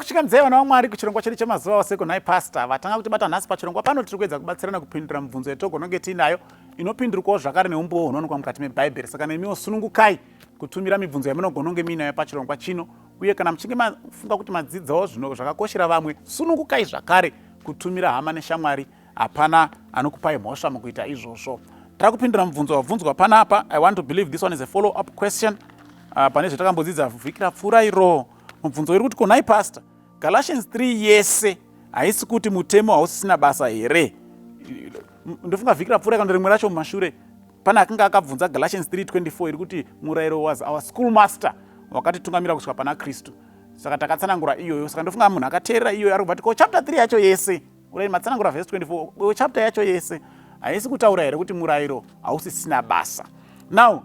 Ndokuchikanzai vana vaMwari kuchirongwa chedu chemazuva ose kunhai pastor. Vatanga kutibata nhasi pachirongwa pano tiri kuedza kubatsirana kupindura mibvunzo yetogononge tinayo inopindurwawo zvakare neumbowo hunowanikwa mukati meBhaibheri. Saka nemiwo sunungukai kutumira mibvunzo yamunogononge muinayo pachirongwa chino. Uye kana muchinge mafunga kuti madzidzawo zvinhu zvakakoshera vamwe, sunungukai zvakare kutumira hama neshamwari. Hapana anokupai mhosva mukuita izvozvo. Tara kupindura mibvunzo wabvunzwa panapa. I want to believe this one is a follow up question. Pane zvatakambodzidza vhiki rapfuura iro. Mubvunzo uri kuti kunhai pastor, Galatians 3 yese haisi kuti mutemo hausisina basa here? Ndofunga vhiki rapfuura kana rimwe racho mumashure pane akanga akabvunza Galatians 3:24 iri kuti murayiro was our school master wakatitungamira kusvika pana Kristu. Saka takatsanangura iyoyo. Saka ndofunga munhu akateerera iyoyo ari kubva chapter 3 yacho yese. Urai matsanangura verse 24. Chapter yacho yese haisi kutaura here kuti murayiro hausisina basa. Now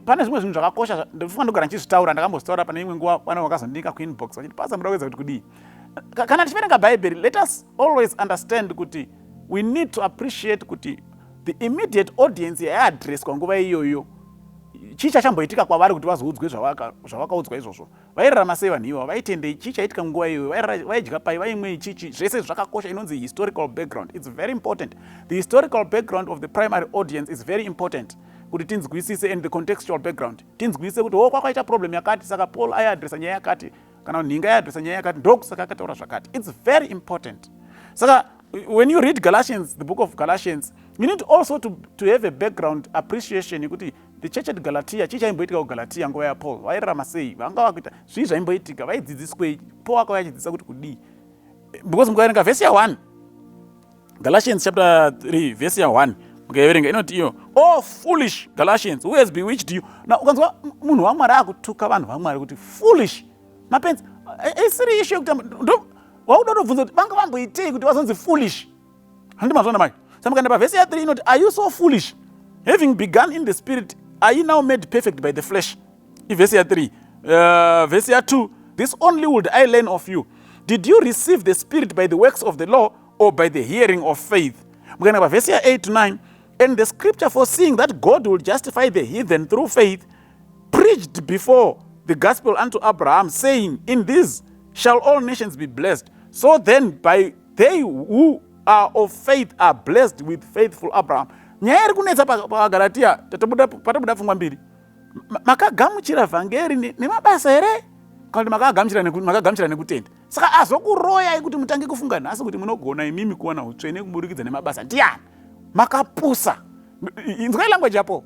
pane zvimwe zvinhu zvakakosha ndofunga ndogara ndichizvitaura. Ndakambozvitaura pane imwe nguva vana vakazondika kuinbox vachiti pasa muda kuedza kuti kudii. Kana tichiverenga Bhaibheri, let us always understand kuti we need to appreciate kuti the immediate audience yaiadresswa nguva iyoyo chii chachamboitika kwavari kuti vazoudzwe zvavakaudzwa izvozvo. Vairarama sei vanhu ivavo? Vaitendei? Chii chaitika munguva iyoyo? Vaidya pai? Vaimwei? Chichi? Zvese zvakakosha. Inonzi historical background. It's very important. The historical background of the primary audience is very important. Kuti tinzwisise and the contextual background. Tinzwisise kuti kwakaita problem yakati saka Paul aiadressa nyaya yakati kana nhinga aiadressa nyaya yakati ndokusaka akataura zvakati. It's very important. Saka when you read Galatians, the book of Galatians, you need also to have a background appreciation kuti the church at Galatia, chii chaimboitika kuGalatia nguva yaPaul, vairarama sei, vanga vakuita zvii zvaimboitika, vaidzidziswei, Paul akauya achidzidzisa kuti kudii. Because mukaverenga verse 1, Galatians chapter 3 verse 1, mukaverenga inoti iyo, oh foolish Galatians, who has bewitched you? Now ukanzwa munhu waMwari akutuka vanhu vaMwari kuti foolish. Mapenzi, isiri issue yekuti wauda kutobvunza kuti vanga vamboitei kuti vazonzi foolish. Handimazvona mai. Saka mukaenda paverse 3 inoti, are you so foolish? Having begun in the spirit, are you now made perfect by the flesh? Verse 3. Verse 2. This only would I learn of you. Did you receive the spirit by the works of the law or by the hearing of faith? Verse 8 to 9. And the scripture foreseeing that God will justify the heathen through faith, preached before the gospel unto Abraham, saying, in this shall all nations be blessed. So then by they who are of faith are blessed with faithful Abraham. Nyaya iri kunetsa paGalatia patobuda pfungwa mbiri. Makagamuchira vhangeri nemabasa here? Kana makagamuchira nekutenda. Saka azokuroyai kuti mutange kufunga nhasi kuti munogona imimi kuwana utsvene kuburikidza nemabasa. Ndiani? Makapusa. Inzwai language yapo.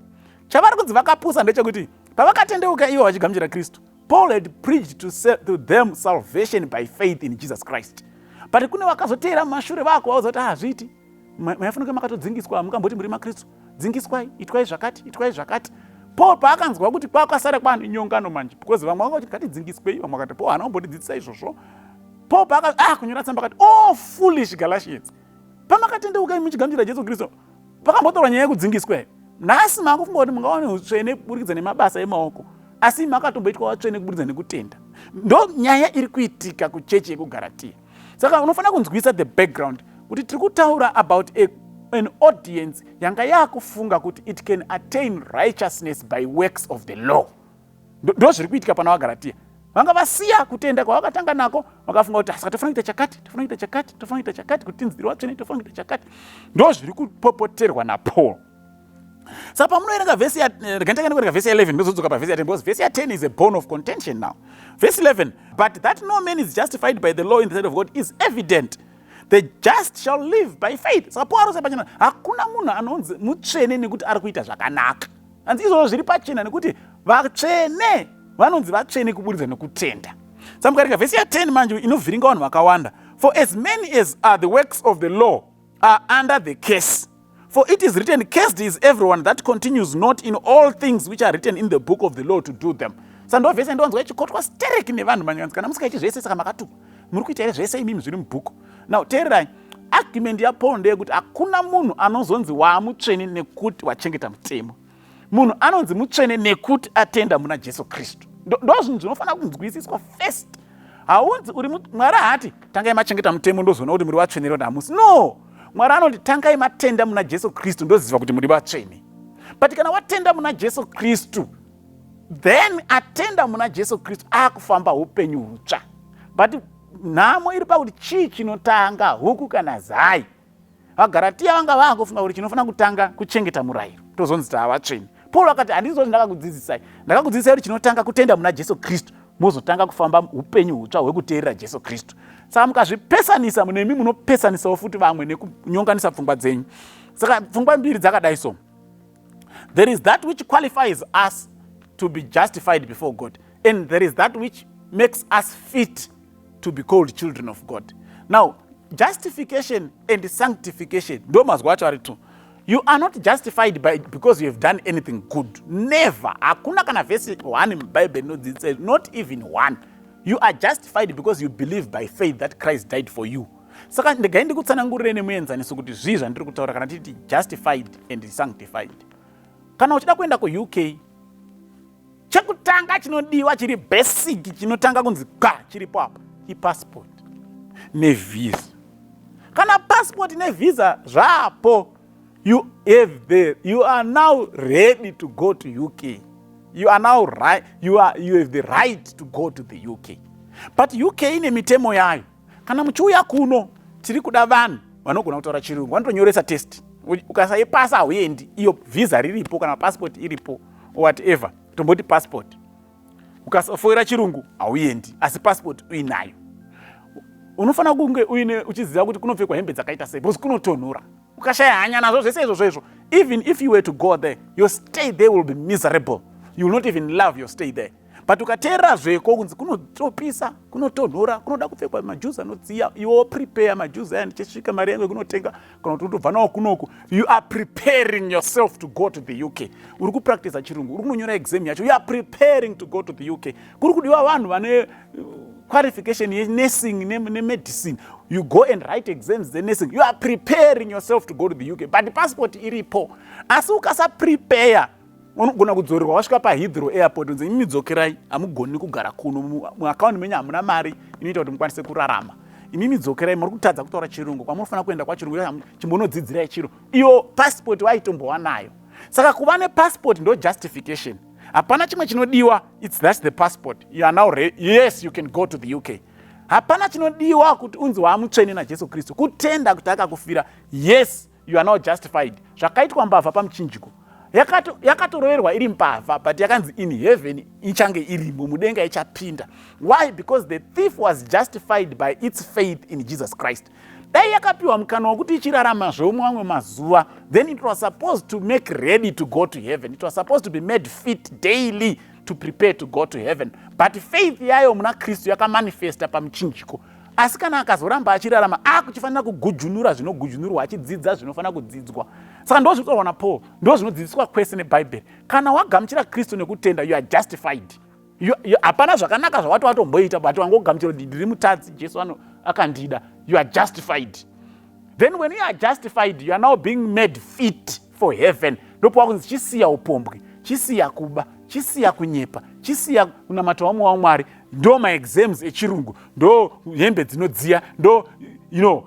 Chavari kunzi vakapusa ndechekuti pavakatendeuka ivo vachigamuchira Kristu, Paul had preached to them salvation by faith in Jesus Christ. But kune vakazoteera mumashure vako vazoti hazviti. Maifanira makatodzingiswa, mukamboti muri maKristu. Dzingiswai, itwai zvakati, itwai zvakati. Paul paakanzwa kuti kwakasara kwane nyongano manje. Because vamwe vakati ngatidzingiswei, vamwe vakati Paul haana kumbotidzidzisa izvozvo. Paul kunyora tsamba akati, oh foolish Galatians. Pamakatendeuka muchigamuchira Jesu Kristu, pakambotaura nyaya yekudzingiswai. Nhasi makufunga kuti mungawane utsvene kuburikidza nemabasa emaoko. Asi makatomboitwa vatsvene kuburikidza nekutenda. Ndo nyaya iri kuitika kuchechi yekuGalatia. Saka unofanira kunzwisa the background kuti tiri kutaura about an audience yanga yakufunga kuti it can attain righteousness by works of the law. Ndo zviri kuitika pana vaGalatia. Vanga vasiya kutenda kwavakatanga nako, vakafunga kuti saka tofanira kuita chakati, tofanira kuita chakati, tofanira kuita chakati kuti tinzwirwe vatsvene, tofanira kuita chakati. Ndo zviri kupopoterwa naPaul. Saka pamunoerenga verse regandikandiwerenga verse 11 ndozodzoka paverse 10 because verse 10 is a bone of contention now. Verse 11, but that no man is justified by the law in the sight of God is evident. The just shall live by faith. Saka Paul arose pachena hakuna munhu anonzi mutsvene nekuti ari kuita zvakanaka. Hanzi izvozvo zviri pachena nekuti vatsvene vanonzi vatsvene kuburikidza nekutenda. Saka mukaerenga verse 10 manje inovhiringa vanhu vakawanda. For as many as are the works of the law are under the curse. For it is written, cursed is everyone that continues not in all things which are written in the book of the law to do them. Saka ndo vhese ndonzwa ichikotwa stereki nevanhu manyanzi kana musikaiti zvese saka makatuka. Muri kuita here zvese imimi zviri mubhuku. Now teererai, argument yaPaul ndeyekuti hakuna munhu anozonzi waamutsvene nekuti wachengeta mutemo. Munhu anonzi mutsvene nekuti atenda muna Jesu Kristu. Ndo zvinhu zvinofanira kunzwisiswa first. Haunzi uri Mwari haati tangai machengeta mutemo ndozoona kuti muri vatsvene namusi. No. Mwari anoti tangai matenda muna Jesu Kristu ndoziva kuti muri vatsvene. But kana watenda muna Jesu Kristu, then atenda muna Jesu Kristu akufamba upenyu hutsva. But nhamo iri pakuti chii chinotanga, huku kana zai. VaGaratia vanga vakufunga kuti chinofanira kutanga kuchengeta murayiro, tozonzi tavatsveni. Paul akati handizvo ndakakudzidzisai, ndakakudzidzisai kuti chinotanga kutenda muna Jesu Kristu, muzotanga kufamba upenyu hutsva hwekuteerera Jesu Kristu. Saka mukazvipesanisa, munemi munopesanisawo futi vamwe nekunyonganisa pfungwa dzenyu. Saka pfungwa mbiri dzakadai so. There is that which qualifies us to be justified before God, and there is that which makes us fit to be called children of God. Now, justification and sanctification, ndo mazwa acho ari tu. You are not justified because you have done anything good. Never. Hakuna kana verse 1 in Bible inodzidzisa, not even one. You are justified because you believe by faith that Christ died for you. Saka ndingaende kutsanangurire nemuenzaniso kuti zvii zvandiri kutaura kana titi justified and sanctified. Kana uchida kuenda ku-UK, chekutanga chinodiwa chiri basic, chinotanga kunzi chiripo apa, passport nevisa. Kana passport nevisa zvapo, you are now ready to go to UK. You are now right. You have the right to go to the UK. But UK ine mitemo yayo. Kana muchiuya kuno, tiri kuda vanhu vanogona kutaura chirungu, vanotonyoresa test. Ukasaipasa hauendi, iyo visa riripo kana passport iripo, whatever. Tomboti passport. Ukasafoira chirungu hauendi, asi passport uinayo. Unofana kunge uchiziva kuti kunopfekwa hembe dzakaita sei, because kunotonhora. Ukashaya hanya nazvo zvese izvozvo, even if you were to go there, your stay there will be miserable. You will not even love your stay there. But ukateerera zveko kunzi kunotopisa, kunotonhora, kunoda kupfekwa majuzi anodziya, iwo prepare majuzi aya ndichisvika mari yangu kunotenga kana kuti utobva nawo kunoku. You are preparing yourself to go to the UK. Uri kupractice chirungu, uri kunonyora exam yacho. You are preparing to go to the UK. Kuri kudiwa vanhu vane qualification ye nursing ne medicine. You go and write exams the nursing. You are preparing yourself to go to the UK. But the passport iripo. Asi ukasa prepare, unogona kudzorerwa wasvika paHeathrow airport unzi imi dzokerai, hamugoni kugara kuno, muaccount menyu hamuna mari inoita kuti mukwanise kurarama. Imi dzokerai, muri kutadza kutaura chirungu, kwamunofanira kuenda kwachirungu chimbonodzidzirai chiro. Iyo passport waitombowa nayo. Saka kuva nepassport ndo justification. Hapana chimwe chinodiwa, that's the passport. You are now ready. Yes, you can go to the UK. Hapana chinodiwa kuti unzi wamutsvene naJesu Kristu, kutenda kuti akakufira. Yes, you are now justified. Zvakaitwa mbavha pamuchinjiko, yakatoroverwa iri mbavha, but yakanzi in heaven ichange irimo, mudenga ichapinda. Why? Because the thief was justified by its faith in Jesus Christ. Dai yakapiwa mukana wokuti ichirarama zvomwe mazuva, then it was supposed to make ready to go to heaven. It was supposed to be made fit daily to prepare to go to heaven. But faith yayo muna Kristu yakamanifesta pamuchinjiko. Asi kana akazoramba achirarama, akuchifanira kugujunura zvinogujunurwa, achidzidza zvinofanira kudzidzwa. Saka ndo zvinotaurwa naPaul, ndo zvinodzidziswa kwese neBhaibheri. Kana wagamuchira Kristu nekutenda, you are justified. Hapana zvakanaka zvawati watomboita, but wangogamuchira kuti ndiri mutadzi, Jesu akandida. You are justified. Then when you are justified, you are now being made fit for heaven. Ndopo wakunzi chisiya upombwe, chisiya kuba, chisiya kunyepa, chisiya kunamata waMwari, ndo maexams echirungu, ndo hembe dzinodziya, ndo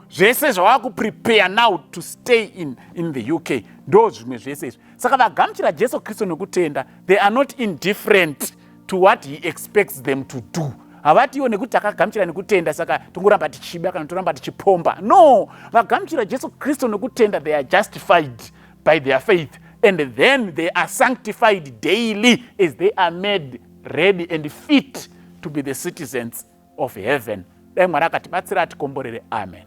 zvese zvawakuprepare now to stay in the UK, ndo zvimwe zvese izvi. Saka vagamuchira Jesu Kristu nekutenda, they are not indifferent to what he expects them to do. Havatiwo nekuti takagamuchira nekutenda saka tongoramba tichiba kana toramba tichipomba. No, vagamuchira Jesu Kristu nekutenda, they are justified by their faith, and then they are sanctified daily as they are made ready and fit to be the citizens of heaven. Dai Mwari akatibatsira atikomborere. Amen.